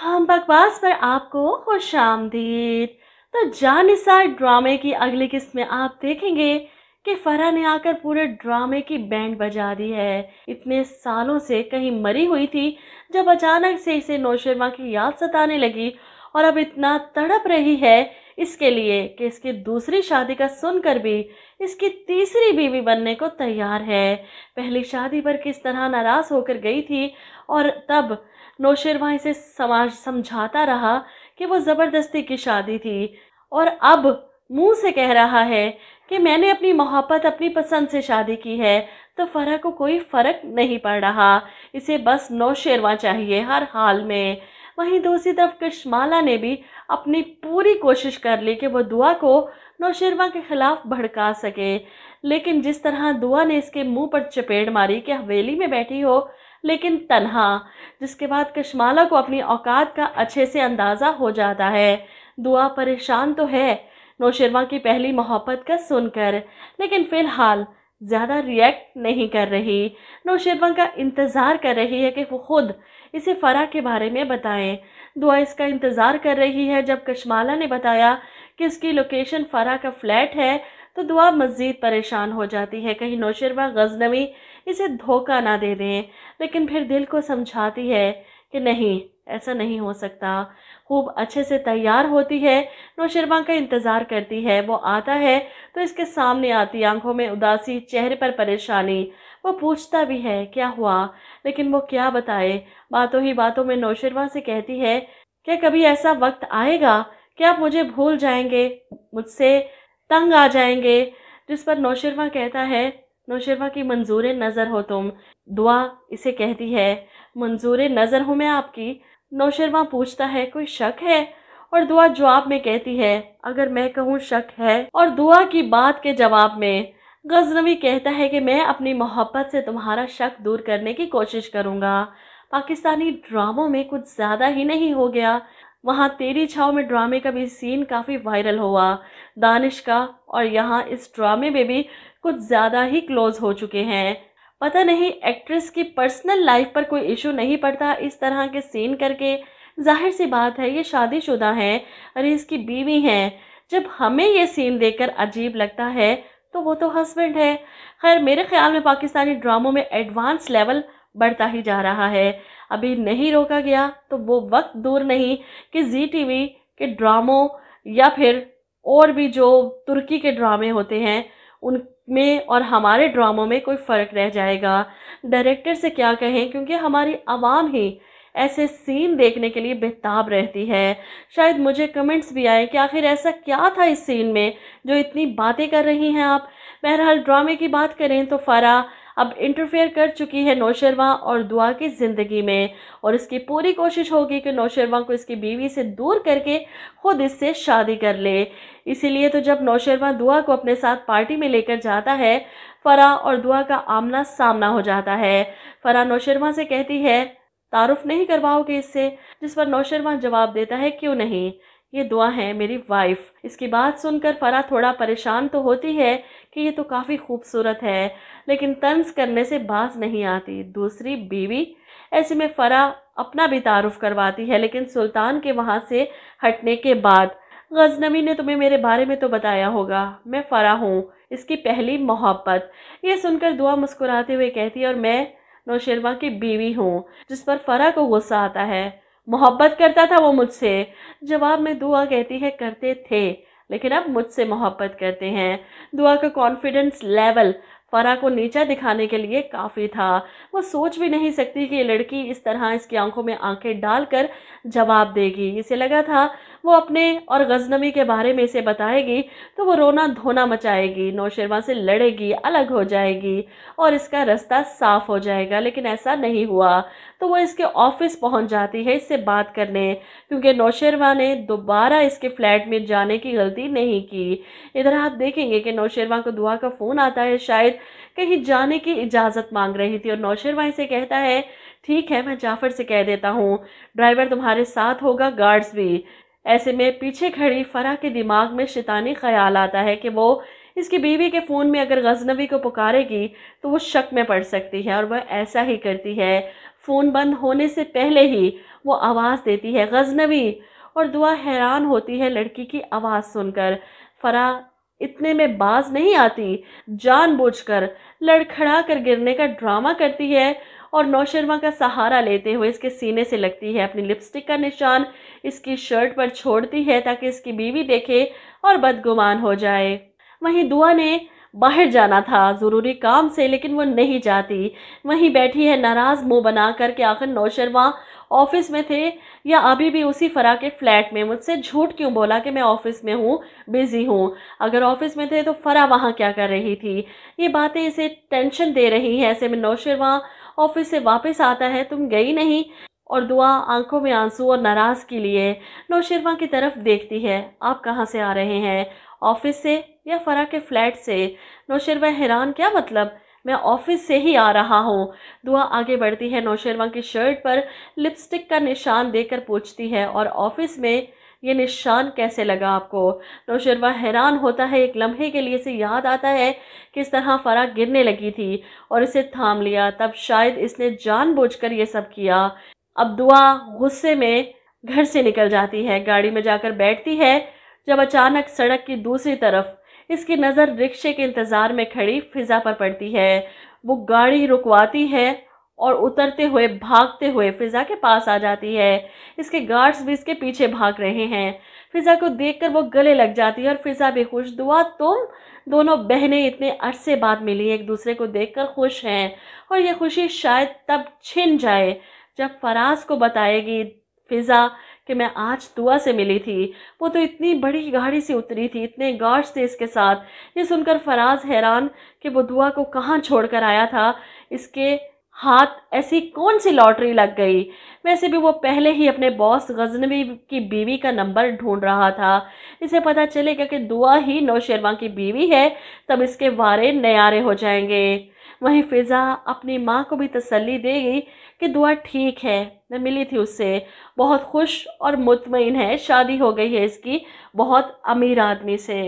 हम बकवास पर आपको खुश आमदीद। तो जानिसार ड्रामे की अगली किस्त में आप देखेंगे कि फराह ने आकर पूरे ड्रामे की बैंड बजा दी है। इतने सालों से कहीं मरी हुई थी, जब अचानक से इसे नौशेरमा की याद सताने लगी और अब इतना तड़प रही है इसके लिए कि इसकी दूसरी शादी का सुनकर भी इसकी तीसरी बीवी बनने को तैयार है। पहली शादी पर किस तरह नाराज होकर गई थी और तब नौशेरमा इसे समझाता रहा कि वो ज़बरदस्ती की शादी थी, और अब मुंह से कह रहा है कि मैंने अपनी मोहब्बत अपनी पसंद से शादी की है, तो फराह को कोई फ़र्क नहीं पड़ रहा। इसे बस नौशेरमा चाहिए हर हाल में। वहीं दूसरी तरफ कशमाला ने भी अपनी पूरी कोशिश कर ली कि वो दुआ को नौशेरमा के खिलाफ भड़का सके, लेकिन जिस तरह दुआ ने इसके मुंह पर चपेट मारी कि हवेली में बैठी हो लेकिन तन्हा, जिसके बाद कशमाला को अपनी औकात का अच्छे से अंदाज़ा हो जाता है। दुआ परेशान तो है नौशेरमा की पहली मोहब्बत का सुनकर, लेकिन फ़िलहाल ज़्यादा रिएक्ट नहीं कर रही। नौशेरमा का इंतज़ार कर रही है कि वो खुद इसे फराह के बारे में बताएं। दुआ इसका इंतज़ार कर रही है। जब कशमाला ने बताया कि उसकी लोकेशन फराह का फ्लैट है, तो दुआ मज़ीद परेशान हो जाती है, कहीं नौशेरमा गज़नवी इसे धोखा ना दे दें। लेकिन फिर दिल को समझाती है कि नहीं, ऐसा नहीं हो सकता। खूब अच्छे से तैयार होती है, नौशेरमा का इंतज़ार करती है। वो आता है तो इसके सामने आती, आंखों में उदासी, चेहरे पर परेशानी। वो पूछता भी है क्या हुआ, लेकिन वो क्या बताए। बातों ही बातों में नौशेरमा से कहती है क्या कभी ऐसा वक्त आएगा कि आप मुझे भूल जाएंगे, मुझसे तंग आ जाएंगे। जिस पर नौशेरमा कहता है नौशेरमा की मंजूर नज़र हो तुम। दुआ इसे कहती है मंजूर नज़र हूँ मैं आपकी। नौशेरमा पूछता है कोई शक है, और दुआ जवाब में कहती है अगर मैं कहूँ शक है। और दुआ की बात के जवाब में गज़नवी कहता है कि मैं अपनी मोहब्बत से तुम्हारा शक दूर करने की कोशिश करूँगा। पाकिस्तानी ड्रामों में कुछ ज़्यादा ही नहीं हो गया। वहाँ तेरी छाव में ड्रामे का भी सीन काफ़ी वायरल हुआ, दानिश का, और यहाँ इस ड्रामे में भी कुछ ज़्यादा ही क्लोज हो चुके हैं। पता नहीं एक्ट्रेस की पर्सनल लाइफ पर कोई इशू नहीं पड़ता इस तरह के सीन करके। जाहिर सी बात है ये शादीशुदा हैं, अरे इसकी बीवी हैं। जब हमें ये सीन देखकर अजीब लगता है तो वो तो हस्बैंड है। खैर मेरे ख्याल में पाकिस्तानी ड्रामों में एडवांस लेवल बढ़ता ही जा रहा है। अभी नहीं रोका गया तो वो वक्त दूर नहीं कि जी टीवी के ड्रामों या फिर और भी जो तुर्की के ड्रामे होते हैं उनमें और हमारे ड्रामों में कोई फ़र्क रह जाएगा। डायरेक्टर से क्या कहें, क्योंकि हमारी आवाम ही ऐसे सीन देखने के लिए बेताब रहती है। शायद मुझे कमेंट्स भी आए कि आखिर ऐसा क्या था इस सीन में जो इतनी बातें कर रही हैं आप। बहरहाल ड्रामे की बात करें तो फराह अब इंटरफेयर कर चुकी है नौशेरमा और दुआ की ज़िंदगी में, और इसकी पूरी कोशिश होगी कि नौशेरमा को इसकी बीवी से दूर करके खुद इससे शादी कर ले। इसीलिए तो जब नौशेरमा दुआ को अपने साथ पार्टी में लेकर जाता है, फराह और दुआ का आमना सामना हो जाता है। फराह नौशेरमा से कहती है तारुफ नहीं करवाओगे इससे, जिस पर नौशेरमा जवाब देता है क्यों नहीं, ये दुआ है मेरी वाइफ। इसकी बात सुनकर फराह थोड़ा परेशान तो होती है कि ये तो काफ़ी खूबसूरत है, लेकिन तंज करने से बाज नहीं आती, दूसरी बीवी। ऐसे में फराह अपना भी तारुफ करवाती है, लेकिन सुल्तान के वहाँ से हटने के बाद। गज़नवी ने तुम्हें मेरे बारे में तो बताया होगा, मैं फराह हूँ, इसकी पहली मोहब्बत। ये सुनकर दुआ मुस्कुराते हुए कहती है और मैं नौशेरमा की बीवी हूँ, जिस पर फराह को गुस्सा आता है। मोहब्बत करता था वो मुझसे। जवाब में दुआ कहती है करते थे, लेकिन अब मुझसे मोहब्बत करते हैं। दुआ का कॉन्फिडेंस लेवल फराह को नीचा दिखाने के लिए काफ़ी था। वो सोच भी नहीं सकती कि ये लड़की इस तरह इसकी आंखों में आंखें डालकर जवाब देगी। इसे लगा था वो अपने और गज़नवी के बारे में इसे बताएगी तो वो रोना धोना मचाएगी, नौशेरमा से लड़ेगी, अलग हो जाएगी और इसका रास्ता साफ हो जाएगा, लेकिन ऐसा नहीं हुआ। तो वो इसके ऑफिस पहुंच जाती है इससे बात करने, क्योंकि नौशेरमा ने दोबारा इसके फ्लैट में जाने की गलती नहीं की। इधर आप देखेंगे कि नौशेरमा को दुआ का फ़ोन आता है, शायद कहीं जाने की इजाज़त मांग रही थी, और नौशेरमा इसे कहता है ठीक है मैं जाफ़र से कह देता हूँ, ड्राइवर तुम्हारे साथ होगा, गार्ड्स भी। ऐसे में पीछे खड़ी फराह के दिमाग में शैतानी ख्याल आता है कि वो اس کی بیوی کے فون میں اگر غزنوی کو پکارے گی تو وہ شک میں پڑ سکتی ہے، اور وہ ایسا ہی کرتی ہے۔ فون بند ہونے سے پہلے ہی وہ آواز دیتی ہے، غزنوی، اور دعا حیران ہوتی ہے لڑکی کی آواز سن کر۔ فرح اتنے میں باز نہیں آتی، جان بوجھ کر لڑکھڑا کر گرنے کا ڈرامہ کرتی ہے اور نوشرما کا سہارا لیتے ہوئے اس کے سینے سے لگتی ہے، اپنی لپسٹک کا نشان اس کی شرٹ پر چھوڑتی ہے تاکہ اس کی بیوی دیکھے اور بدگمان ہو جائے۔ وہیں دعا نے باہر جانا تھا ضروری کام سے، لیکن وہ نہیں جاتی، وہیں بیٹھی ہے ناراض منہ بنا کر کہ آخر نوشرما آفس میں تھے یا ابھی بھی اسی فرح کے فلیٹ میں، مجھ سے جھوٹ کیوں بولا کہ میں آفس میں ہوں، بیزی ہوں؟ اگر آفس میں تھے تو فرح وہاں کیا کر رہی تھی؟ یہ باتیں اسے ٹینشن دے رہی ہیں۔ ایسے میں نوشرما آفس سے واپس آتا ہے، تم گئی نہیں؟ اور دعا آنکھوں میں آنسو اور ناراضگی لیے نوشرما کی طرف دیکھتی ہے۔ آپ کہاں سے آ رہے ہیں؟ آفس سے یا فرح کے فلیٹ سے؟ نوشرما حیران، کیا مطلب؟ میں آفس سے ہی آ رہا ہوں۔ دعا آگے بڑھتی ہے، نوشرما کی شرٹ پر لپسٹک کا نشان دے کر پوچھتی ہے، اور آفس میں یہ نشان کیسے لگا آپ کو؟ نوشرما حیران ہوتا ہے، ایک لمحے کے لیے اسے یاد آتا ہے کہ اس طرح فرح گرنے لگی تھی اور اسے تھام لیا، تب شاید اس نے جان بوجھ کر یہ سب کیا۔ اب دعا غصے میں گھر سے نکل جاتی ہے، گاڑی میں جا کر بیٹھتی ہے، جب اچانک سڑک کی دوسری طرف اس کی نظر رکشے کے انتظار میں کھڑی فضا پر پڑتی ہے۔ وہ گاڑی رکواتی ہے اور اترتے ہوئے بھاگتے ہوئے فضا کے پاس آ جاتی ہے۔ اس کے گارڈز بھی اس کے پیچھے بھاگ رہے ہیں۔ فضا کو دیکھ کر وہ گلے لگ جاتی ہے اور فضا بھی خوش۔ دعا، تم دونوں بہنیں اتنے عرصے بعد ملی، ایک دوسرے کو دیکھ کر خوش ہیں، اور یہ خوشی شاید تب چھن جائے جب فراز کو بتائے گی فضا کہ میں آج دعا سے ملی تھی، وہ تو اتنی بڑی گاڑی سے اتری تھی، اتنے گارڈز تھے اس کے ساتھ۔ یہ سن کر فراز حیران کہ وہ دعا کو کہاں چھوڑ کر آیا تھا، اس کے ہاتھ ایسی کون سی لاٹری لگ گئی؟ ویسے بھی وہ پہلے ہی اپنے باس غزنوی کی بیوی کا نمبر ڈھونڈ رہا تھا، اسے پتا چلے گا کہ دعا ہی نوشرما کی بیوی ہے تب اس کے وارے نیارے ہو جائیں گے۔ وہیں فضا اپنی ماں کو بھی تسلی دے گی کہ دعا ٹھیک ہے، میں ملی تھی اس سے، بہت خوش اور مطمئن ہے، شادی ہو گئی ہے اس کی بہت امیر آدمی سے۔